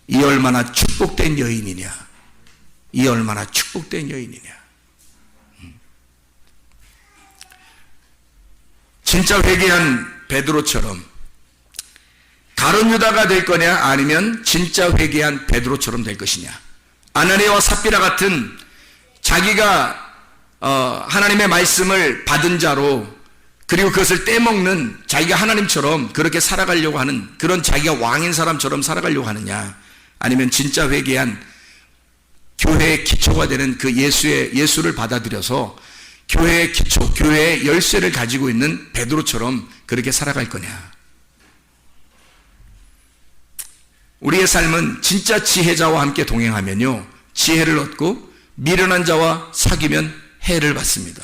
이 얼마나 축복된 여인이냐. 이 얼마나 축복된 여인이냐. 진짜 회개한 베드로처럼 가룟 유다가 될 거냐, 아니면 진짜 회개한 베드로처럼 될 것이냐. 아나니아와 삽비라 같은 자기가 하나님의 말씀을 받은 자로, 그리고 그것을 떼먹는, 자기가 하나님처럼 그렇게 살아가려고 하는, 그런 자기가 왕인 사람처럼 살아가려고 하느냐, 아니면 진짜 회개한 교회의 기초가 되는 그 예수를 받아들여서 교회의 기초, 교회의 열쇠를 가지고 있는 베드로처럼 그렇게 살아갈 거냐. 우리의 삶은 진짜 지혜자와 함께 동행하면요, 지혜를 얻고 미련한 자와 사귀면 해를 받습니다.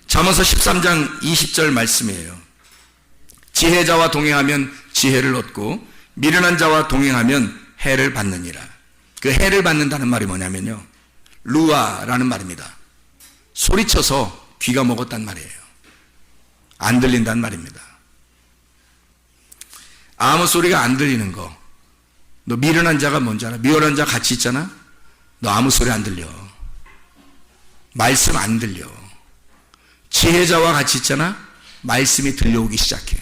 잠언서 13장 20절 말씀이에요. 지혜자와 동행하면 지혜를 얻고 미련한 자와 동행하면 해를 받느니라. 그 해를 받는다는 말이 뭐냐면요, 루아라는 말입니다. 소리쳐서 귀가 먹었단 말이에요. 안 들린단 말입니다. 아무 소리가 안 들리는 거. 너 미련한 자가 뭔지 알아? 미련한 자 같이 있잖아? 너 아무 소리 안 들려. 말씀 안 들려. 지혜자와 같이 있잖아? 말씀이 들려오기 시작해.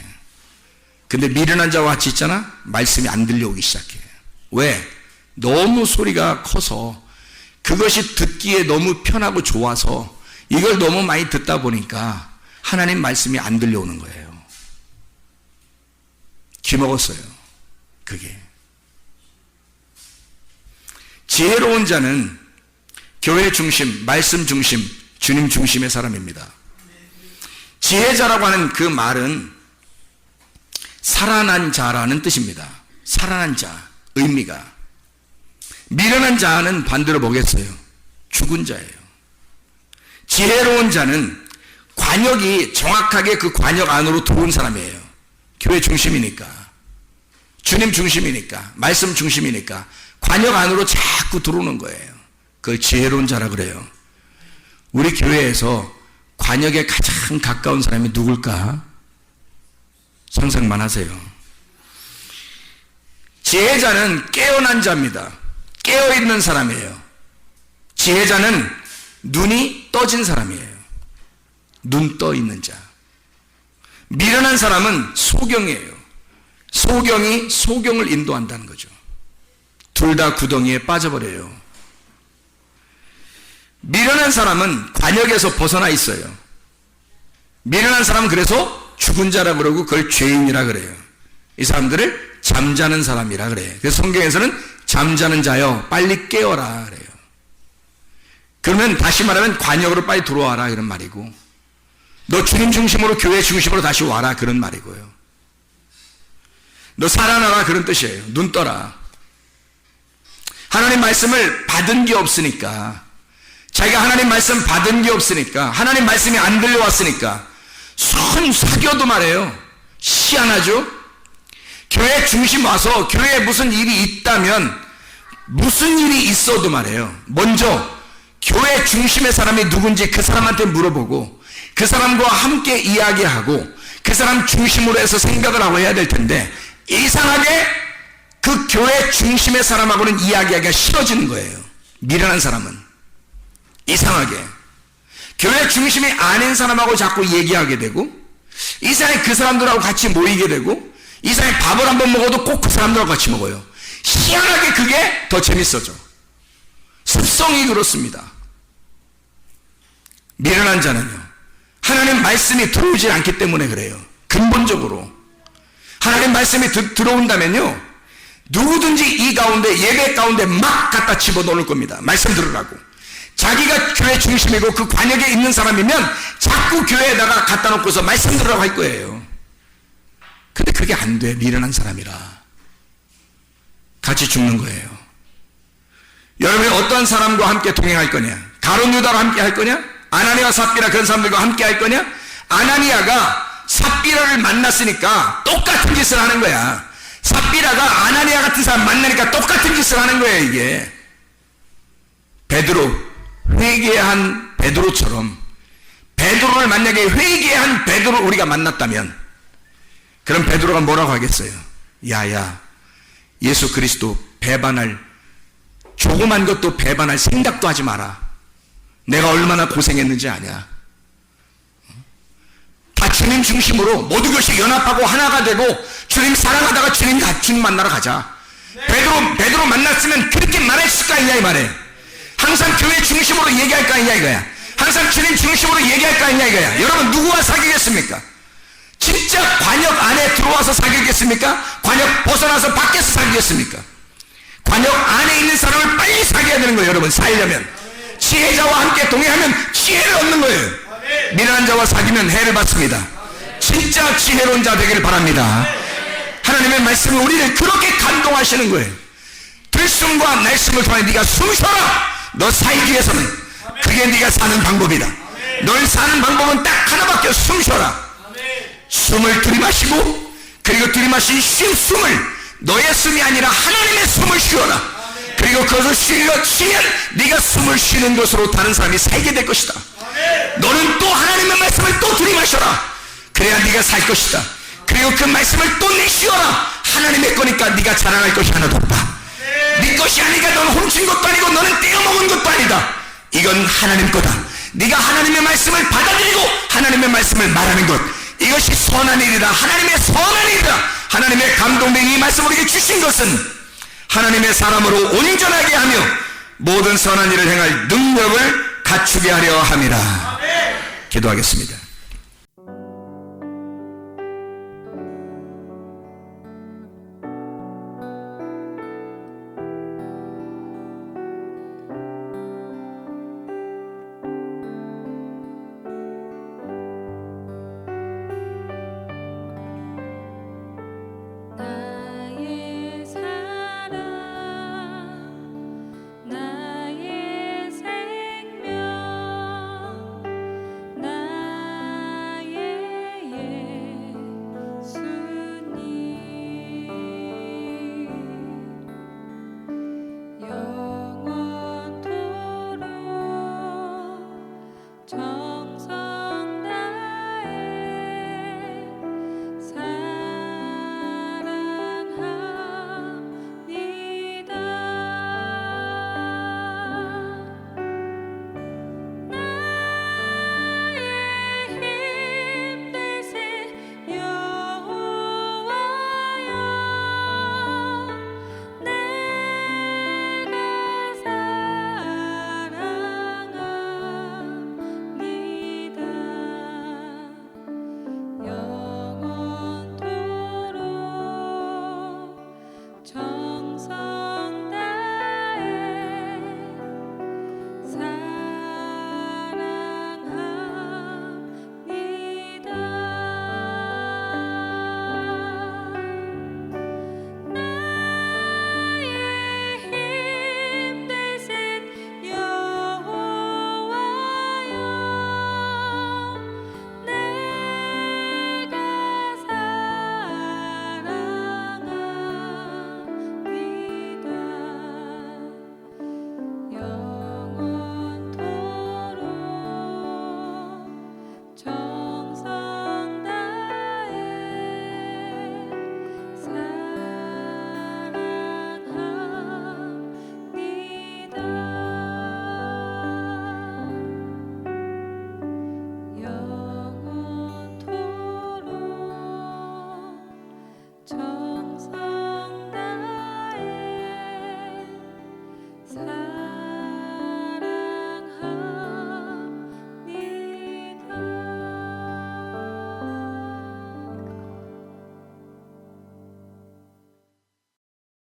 근데 미련한 자와 같이 있잖아? 말씀이 안 들려오기 시작해. 왜? 너무 소리가 커서, 그것이 듣기에 너무 편하고 좋아서 이걸 너무 많이 듣다 보니까 하나님 말씀이 안 들려오는 거예요. 귀먹었어요. 그게. 지혜로운 자는 교회 중심, 말씀 중심, 주님 중심의 사람입니다. 지혜자라고 하는 그 말은 살아난 자라는 뜻입니다. 살아난 자, 의미가. 미련한 자는 반대로 뭐겠어요? 죽은 자예요. 지혜로운 자는 관역이 정확하게 그 관역 안으로 들어온 사람이에요. 교회 중심이니까, 주님 중심이니까, 말씀 중심이니까 관역 안으로 자꾸 들어오는 거예요. 그걸 지혜로운 자라 그래요. 우리 교회에서 관역에 가장 가까운 사람이 누굴까? 상상만 하세요. 지혜자는 깨어난 자입니다. 깨어있는 사람이에요. 지혜자는 눈이 떠진 사람이에요. 눈 떠 있는 자. 미련한 사람은 소경이에요. 소경이 소경을 인도한다는 거죠. 둘 다 구덩이에 빠져버려요. 미련한 사람은 관역에서 벗어나 있어요. 미련한 사람은 그래서 죽은 자라 그러고 그걸 죄인이라 그래요. 이 사람들을 잠자는 사람이라 그래요. 그래서 성경에서는 잠자는 자여 빨리 깨어라 그래요. 그러면 다시 말하면 관역으로 빨리 들어와라 이런 말이고, 너 주님 중심으로 교회 중심으로 다시 와라 그런 말이고요. 너 살아나라 그런 뜻이에요. 눈 떠라. 하나님 말씀을 받은 게 없으니까, 자기가 하나님 말씀 받은 게 없으니까, 하나님 말씀이 안 들려왔으니까 손 사겨도 말해요. 희한하죠? 교회 중심 와서 교회에 무슨 일이 있다면, 무슨 일이 있어도 말해요, 먼저 교회 중심의 사람이 누군지 그 사람한테 물어보고 그 사람과 함께 이야기하고 그 사람 중심으로 해서 생각을 하고 해야 될 텐데, 이상하게 그 교회 중심의 사람하고는 이야기하기가 싫어지는 거예요. 미련한 사람은 이상하게 교회 중심이 아닌 사람하고 자꾸 얘기하게 되고, 이상하게 그 사람들하고 같이 모이게 되고, 이상하게 밥을 한번 먹어도 꼭 그 사람들하고 같이 먹어요. 희한하게 그게 더 재밌어져. 습성이 그렇습니다. 미련한 자는요, 하나님 말씀이 들어오지 않기 때문에 그래요. 근본적으로 하나님 말씀이 들어온다면요, 누구든지 이 가운데, 예배 가운데 막 갖다 집어넣을 겁니다. 말씀 들으라고. 자기가 교회 중심이고 그 관역에 있는 사람이면 자꾸 교회에다가 갖다 놓고서 말씀 들으라고 할 거예요. 근데 그게 안 돼. 미련한 사람이라 같이 죽는 거예요. 여러분이 어떤 사람과 함께 동행할 거냐? 가룟 유다와 함께 할 거냐? 아나니아와 삽비라 그런 사람들과 함께 할 거냐? 아나니아가 삽비라를 만났으니까 똑같은 짓을 하는 거야. 삽비라가 아나니아 같은 사람 만나니까 똑같은 짓을 하는 거예요. 이게 베드로, 회개한 베드로처럼, 베드로를 만약에 회개한 베드로 우리가 만났다면, 그럼 베드로가 뭐라고 하겠어요? 야야, 예수 그리스도 배반할, 조그만 것도 배반할 생각도 하지 마라. 내가 얼마나 고생했는지 아냐? 다 주님 중심으로 모든 것이 연합하고 하나가 되고 주님 사랑하다가 주님 만나러 가자. 베드로 만났으면 그렇게 말했을 거 아니냐 이 말이에요. 항상 교회 중심으로 얘기할 거 아니냐 이거야. 항상 주님 중심으로 얘기할 거 아니냐 이거야. 여러분, 누구와 사귀겠습니까? 진짜 관역 안에 들어와서 사귀겠습니까? 관역 벗어나서 밖에서 사귀겠습니까? 관역 안에 있는 사람을 빨리 사귀어야 되는 거예요. 여러분, 살려면 지혜자와 함께 동행하면 지혜를 얻는 거예요. 미련한 자와 사귀면 해를 받습니다. 진짜 지혜로운 자 되기를 바랍니다. 하나님의 말씀은 우리를 그렇게 감동하시는 거예요. 들숨과 날숨을 통해 네가 숨 쉬어라. 너 살기 위해서는 그게 네가 사는 방법이다. 널 사는 방법은 딱 하나밖에, 숨 쉬어라. 숨을 들이마시고, 그리고 들이마신 쉰 숨을 너의 숨이 아니라 하나님의 숨을 쉬어라. 그리고 그것을 쉬면 네가 숨을 쉬는 것으로 다른 사람이 살게 될 것이다. 너는 또 하나님의 말씀을 또 들이마셔라. 그래야 네가 살 것이다. 그리고 그 말씀을 또 내쉬어라. 하나님의 거니까 네가 자랑할 것이 하나도 없다. 네 것이 아니니까 너는 훔친 것도 아니고 너는 떼어먹은 것도 아니다. 이건 하나님 거다. 네가 하나님의 말씀을 받아들이고 하나님의 말씀을 말하는 것, 이것이 선한 일이다. 하나님의 선한 일이다. 하나님의 감동된 이 말씀을 우리에게 주신 것은 하나님의 사람으로 온전하게 하며 모든 선한 일을 행할 능력을 갖추게 하려 함이라. 기도하겠습니다.